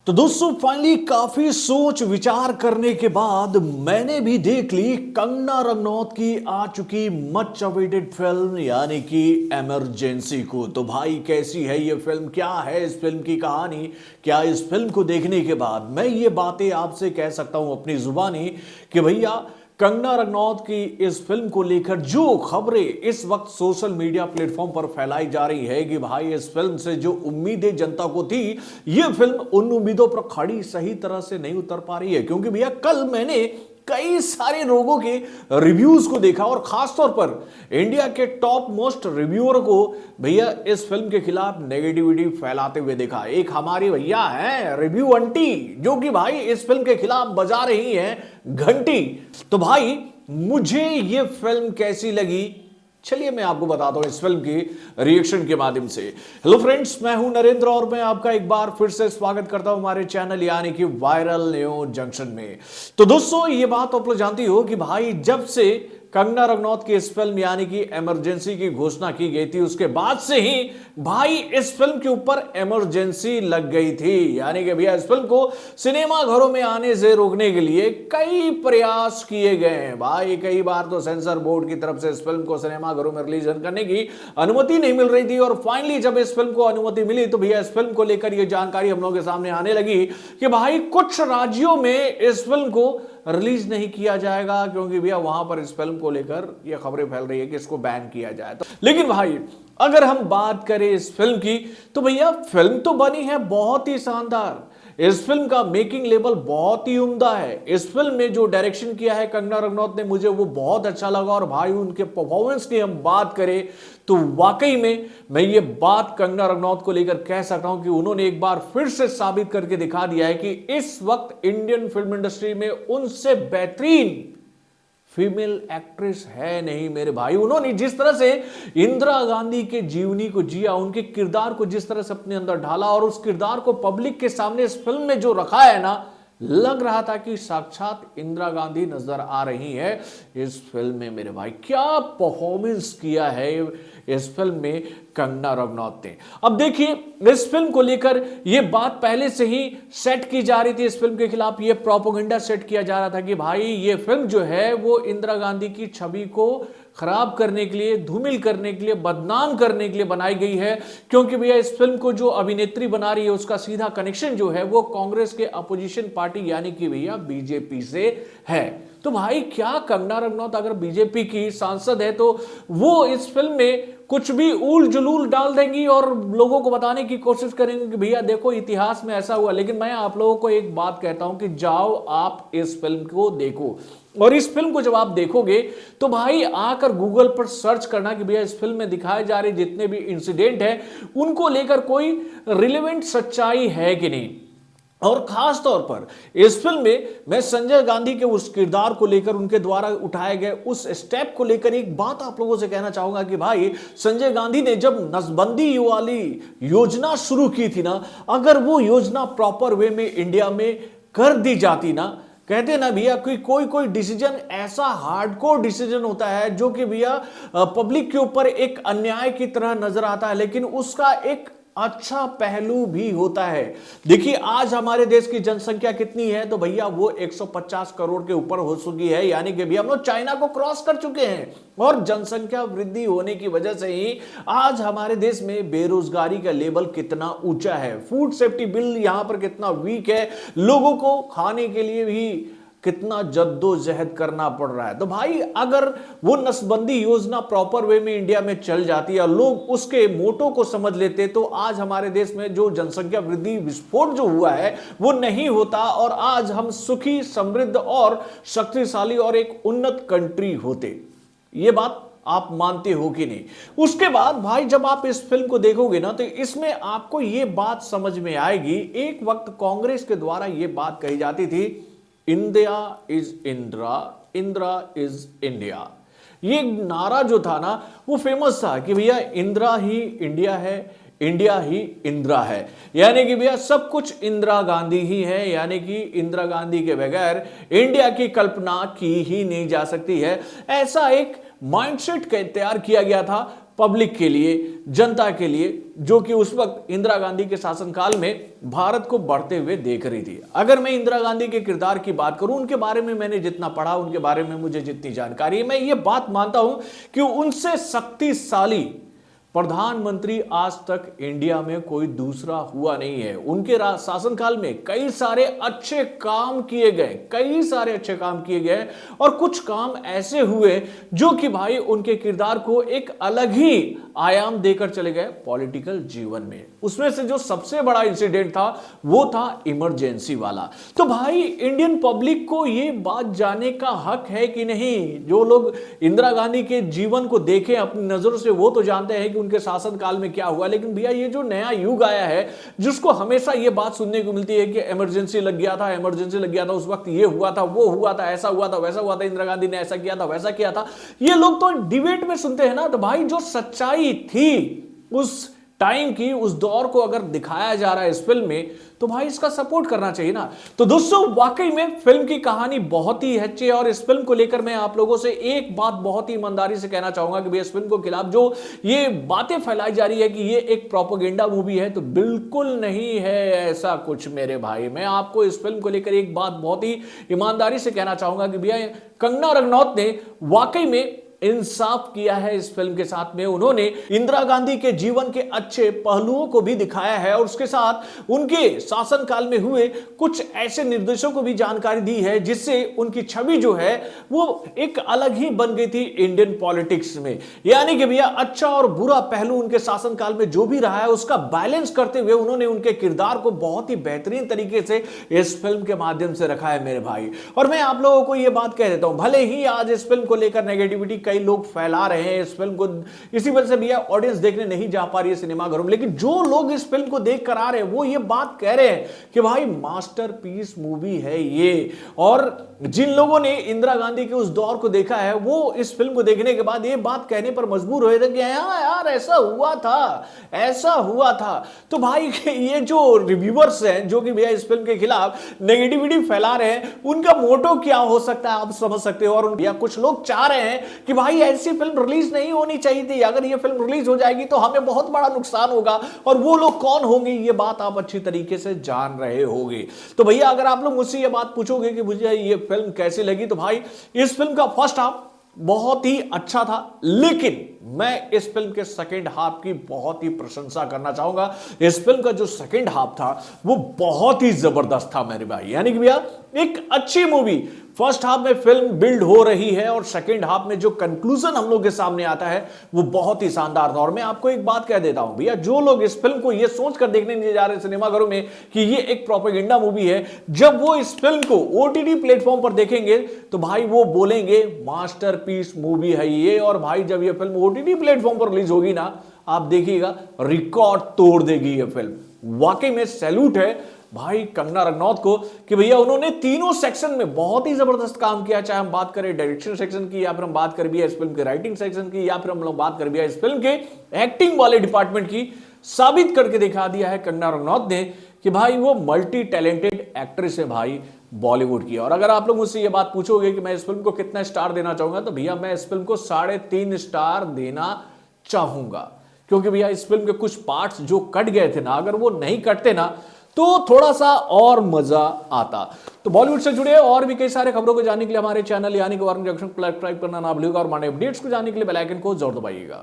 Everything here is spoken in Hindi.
तो दोस्तों फाइनली काफी सोच विचार करने के बाद मैंने भी देख ली कंगना रनौत की आ चुकी मच अवेटेड फिल्म यानी कि इमरजेंसी को। तो भाई कैसी है ये फिल्म, क्या है इस फिल्म की कहानी, क्या इस फिल्म को देखने के बाद मैं ये बातें आपसे कह सकता हूं अपनी जुबानी कि भैया कंगना रनौत की इस फिल्म को लेकर जो खबरें इस वक्त सोशल मीडिया प्लेटफॉर्म पर फैलाई जा रही है कि भाई इस फिल्म से जो उम्मीदें जनता को थी ये फिल्म उन उम्मीदों पर खड़ी सही तरह से नहीं उतर पा रही है। क्योंकि भैया कल मैंने कई सारे लोगों के रिव्यूज को देखा और खासतौर पर इंडिया के टॉप मोस्ट रिव्यूअर को भैया इस फिल्म के खिलाफ नेगेटिविटी फैलाते हुए देखा। एक हमारी भैया है रिव्यू आंटी जो कि भाई इस फिल्म के खिलाफ बजा रही हैं घंटी। तो भाई मुझे ये फिल्म कैसी लगी चलिए मैं आपको बताता हूं इस फिल्म की रिएक्शन के माध्यम से। हेलो फ्रेंड्स, मैं हूं नरेंद्र और मैं आपका एक बार फिर से स्वागत करता हूं हमारे चैनल यानी कि वायरल न्यूज जंक्शन में। तो दोस्तों ये बात आप लोग जानती हो कि भाई जब से कंगना रनौत की इस फिल्म यानी कि इमरजेंसी की घोषणा की गई थी उसके बाद से ही भाई इस फिल्म के ऊपर इमरजेंसी लग गई थी। यानी कि भैया इस फिल्म को सिनेमा घरों में आने से रोकने के लिए कई प्रयास किए गए हैं। भाई कई बार तो सेंसर बोर्ड की तरफ से इस फिल्म को सिनेमा घरों में रिलीज करने की अनुमति नहीं मिल रही थी और फाइनली जब इस फिल्म को अनुमति मिली तो भैया इस फिल्म को लेकर यह जानकारी हम लोगों के सामने आने लगी कि भाई कुछ राज्यों में इस फिल्म को रिलीज नहीं किया जाएगा क्योंकि भैया वहां पर इस फिल्म को लेकर ये खबरें फैल रही है कि इसको बैन किया जाए। तो लेकिन भाई अगर हम बात करें इस फिल्म की तो भैया फिल्म तो बनी है बहुत ही शानदार। इस फिल्म का मेकिंग लेवल बहुत ही उम्दा है। इस फिल्म में जो डायरेक्शन किया है कंगना रनौत ने मुझे वो बहुत अच्छा लगा और भाई उनके परफॉर्मेंस की हम बात करें तो वाकई में मैं ये बात कंगना रनौत को लेकर कह सकता हूं कि उन्होंने एक बार फिर से साबित करके दिखा दिया है कि इस वक्त इंडियन फिल्म इंडस्ट्री में उनसे बेहतरीन फीमेल एक्ट्रेस है नहीं मेरे भाई। उन्होंने जिस तरह से इंदिरा गांधी के जीवनी को जिया, उनके किरदार को जिस तरह से अपने अंदर ढाला और उस किरदार को पब्लिक के सामने इस फिल्म में जो रखा है ना, लग रहा था कि साक्षात इंदिरा गांधी नजर आ रही है इस फिल्म में मेरे भाई। क्या परफॉर्मेंस किया है इस फिल्म में कंगना रनौत ने। अब देखिए इस फिल्म को लेकर यह बात पहले से ही सेट की जा रही थी, इस फिल्म के खिलाफ यह प्रोपेगेंडा सेट किया जा रहा था कि भाई ये फिल्म जो है वो इंदिरा गांधी की छवि को खराब करने के लिए, धूमिल करने के लिए, बदनाम करने के लिए बनाई गई है। क्योंकि भैया इस फिल्म को जो अभिनेत्री बना रही है उसका सीधा कनेक्शन जो है वो कांग्रेस के अपोजिशन पार्टी यानी कि भैया बीजेपी से है। तो भाई क्या कंगना रनौत अगर बीजेपी की सांसद है तो वो इस फिल्म में कुछ भी ऊल जुलूल डाल देंगी और लोगों को बताने की कोशिश करेंगे कि भैया देखो इतिहास में ऐसा हुआ। लेकिन मैं आप लोगों को एक बात कहता हूं कि जाओ आप इस फिल्म को देखो और इस फिल्म को जब आप देखोगे तो भाई आकर गूगल पर सर्च करना कि भैया इस फिल्म में दिखाए जा रहे जितने भी इंसिडेंट हैं उनको लेकर कोई रिलेवेंट सच्चाई है कि नहीं। और खास तौर पर इस फिल्म में मैं संजय गांधी के उस किरदार को लेकर, उनके द्वारा उठाए गए उस स्टेप को लेकर एक बात आप लोगों से कहना चाहूंगा कि भाई संजय गांधी ने जब नसबंदी वाली योजना शुरू की थी ना, अगर वो योजना प्रॉपर वे में इंडिया में कर दी जाती ना, कहते ना भैया कोई डिसीजन ऐसा हार्डकोर डिसीजन होता है जो कि भैया पब्लिक के ऊपर एक अन्याय की तरह नजर आता है लेकिन उसका एक अच्छा पहलू भी होता है। देखिए आज हमारे देश की जनसंख्या कितनी है तो भैया वो 150 करोड़ के ऊपर हो चुकी है। यानी कि भैया हम लोग चाइना को क्रॉस कर चुके हैं और जनसंख्या वृद्धि होने की वजह से ही आज हमारे देश में बेरोजगारी का लेवल कितना ऊंचा है, फूड सेफ्टी बिल यहां पर कितना वीक है, लोगों को खाने के लिए भी कितना जद्दोजहद करना पड़ रहा है। तो भाई अगर वो नसबंदी योजना प्रॉपर वे में इंडिया में चल जाती है और लोग उसके मोटो को समझ लेते तो आज हमारे देश में जो जनसंख्या वृद्धि विस्फोट जो हुआ है वो नहीं होता और आज हम सुखी, समृद्ध और शक्तिशाली और एक उन्नत कंट्री होते। ये बात आप मानते हो कि नहीं। उसके बाद भाई जब आप इस फिल्म को देखोगे ना तो इसमें आपको ये बात समझ में आएगी। एक वक्त कांग्रेस के द्वारा ये बात कही जाती थी India is Indira, Indira is India. ये नारा जो था ना वो फेमस था कि भैया इंदिरा ही इंडिया है, इंडिया ही इंदिरा है। यानी कि भैया सब कुछ इंदिरा गांधी ही है, यानी कि इंदिरा गांधी के बगैर इंडिया की कल्पना की ही नहीं जा सकती है। ऐसा एक माइंडसेट तैयार किया गया था पब्लिक के लिए, जनता के लिए, जो कि उस वक्त इंदिरा गांधी के शासनकाल में भारत को बढ़ते हुए देख रही थी। अगर मैं इंदिरा गांधी के किरदार की बात करूं, उनके बारे में मैंने जितना पढ़ा, उनके बारे में मुझे जितनी जानकारी है, मैं ये बात मानता हूं कि उनसे शक्तिशाली प्रधानमंत्री आज तक इंडिया में कोई दूसरा हुआ नहीं है। उनके शासनकाल में कई सारे अच्छे काम किए गए, कई सारे अच्छे काम किए गए, और कुछ काम ऐसे हुए जो कि भाई उनके किरदार को एक अलग ही आयाम देकर चले गए पॉलिटिकल जीवन में। उसमें से जो सबसे बड़ा इंसिडेंट था वो था इमरजेंसी वाला। तो भाई इंडियन पब्लिक को ये बात जानने का हक है कि नहीं, जो लोग इंदिरा गांधी के जीवन को देखें अपनी नजरों से वो तो जानते हैं कि उनके शासनकाल में क्या हुआ। लेकिन भैया ये जो नया युग आया है, जिसको हमेशा ये बात सुनने को मिलती है कि इमरजेंसी लग गया था, इमरजेंसी लग गया था, उस वक्त ये हुआ था, वो हुआ था, ऐसा हुआ था, वैसा हुआ था, इंदिरा गांधी ने ऐसा किया था, वैसा किया था, ये लोग तो डिबेट में सुनते हैं ना। तो भाई जो सच्चाई थी उस टाइम की, उस दौर को अगर दिखाया जा रहा है इस फिल्म में, तो भाई इसका सपोर्ट करना चाहिए ना। तो दोस्तों वाकई में फिल्म की कहानी बहुत ही अच्छी है, और इस फिल्म को लेकर मैं आप लोगों से एक बात बहुत ही ईमानदारी से कहना चाहूंगा कि भैया इस फिल्म के खिलाफ जो ये बातें फैलाई जा रही है कि ये एक प्रोपेगेंडा मूवी है, तो बिल्कुल नहीं है ऐसा कुछ मेरे भाई। मैं आपको इस फिल्म को लेकर एक बात बहुत ही ईमानदारी से कहना चाहूंगा कि भैया कंगना रनौत ने वाकई में इंसाफ किया है इस फिल्म के साथ में। उन्होंने इंदिरा गांधी के जीवन के अच्छे पहलुओं को भी दिखाया है, और उसके साथ उनके शासनकाल में हुए कुछ ऐसे निर्देशों को भी जानकारी दी है, जिससे उनकी छवि जो है वो एक अलग ही बन गई थी इंडियन पॉलिटिक्स में। यानी कि भैया अच्छा और बुरा पहलू उनके शासनकाल में जो भी रहा है उसका बैलेंस करते हुए उन्होंने उनके किरदार को बहुत ही बेहतरीन तरीके से इस फिल्म के माध्यम से रखा है मेरे भाई। और मैं आप लोगों को यह बात कह देता हूं, भले ही आज इस फिल्म को लेकर नेगेटिविटी कई लोग फैला रहे हैं इस फिल्म को, इसी वजह से भैया ऑडियंस देखने नहीं जा पा रही है सिनेमाघरों में, लेकिन जो लोग इस फिल्म को देख कर आ रहे हैं वो ये बात कह रहे हैं कि भाई मास्टरपीस मूवी है ये। और जिन लोगों ने इंदिरा गांधी के उस दौर को देखा है वो इस फिल्म को देखने के बाद ये बात कहने पर मजबूर हुए थे कि हाँ यार ऐसा हुआ था, ऐसा हुआ था। तो भाई ये जो रिव्यूअर्स हैं जो कि भैया इस फिल्म के खिलाफ नेगेटिविटी फैला रहे हैं, उनका मोटो क्या हो सकता है आप समझ सकते हो। और भैया कुछ लोग चाह रहे हैं कि भाई ऐसी फिल्म रिलीज नहीं होनी चाहिए थी, अगर ये फिल्म रिलीज हो जाएगी तो हमें बहुत बड़ा नुकसान होगा, और वो लोग कौन होंगे ये बात आप अच्छी तरीके से जान रहे होंगे। तो भैया अगर आप लोग मुझसे ये बात पूछोगे कि मुझे ये फिल्म कैसी लगी, तो भाई इस फिल्म का फर्स्ट हाफ बहुत ही अच्छा था, लेकिन मैं इस फिल्म के सेकंड हाफ की बहुत ही प्रशंसा करना चाहूंगा। इस फिल्म का जो सेकंड हाफ था वो बहुत ही जबरदस्त था मेरे भाई। यानी कि भैया एक अच्छी मूवी, फर्स्ट हाफ में फिल्म बिल्ड हो रही है और सेकंड हाफ में जो कंक्लूजन हम लोग के सामने आता है वो बहुत ही शानदार था। और मैं आपको एक बात कह देता हूं भैया, जो लोग इस फिल्म को ये सोचकर देखने नहीं जा रहे सिनेमाघरों में कि ये एक प्रोपेगेंडा मूवी है, जब वो इस फिल्म को ओटीटी प्लेटफॉर्म पर देखेंगे तो भाई वो बोलेंगे मास्टरपीस मूवी है ये। और भाई जब ये फिल्म ओटीटी प्लेटफॉर्म पर रिलीज होगी ना, आप देखिएगा रिकॉर्ड तोड़ देगी ये फिल्म। वाकई में सैल्यूट है भाई कंगना रनौत को कि भैया उन्होंने तीनों सेक्शन में बहुत ही जबरदस्त काम किया, चाहे हम बात करें डायरेक्शन सेक्शन की, या फिर हम बात करें इस फिल्म के राइटिंग सेक्शन की, या फिर हम लोग बात करें इस फिल्म के एक्टिंग वाले डिपार्टमेंट की। साबित करके दिखा दिया है कंगना रनौत ने कि भाई वो मल्टी टैलेंटेड एक्ट्रेस है भाई बॉलीवुड की। और अगर आप लोग मुझसे ये बात पूछोगे कि मैं इस फिल्म को कितना स्टार देना चाहूंगा, तो भैया मैं इस फिल्म को 3.5 स्टार देना चाहूंगा, क्योंकि भैया इस फिल्म के कुछ पार्ट्स जो कट गए थे ना, अगर वो नहीं कटते ना तो थोड़ा सा और मजा आता। तो बॉलीवुड से जुड़े और भी कई सारे खबरों को जानने के लिए हमारे चैनल यानी कि वार्न जंक्शन को सब्सक्राइब करना ना भूलिएगा, और हमारे अपडेट्स को जानने के लिए बेल आइकन को जरूर दबाइएगा।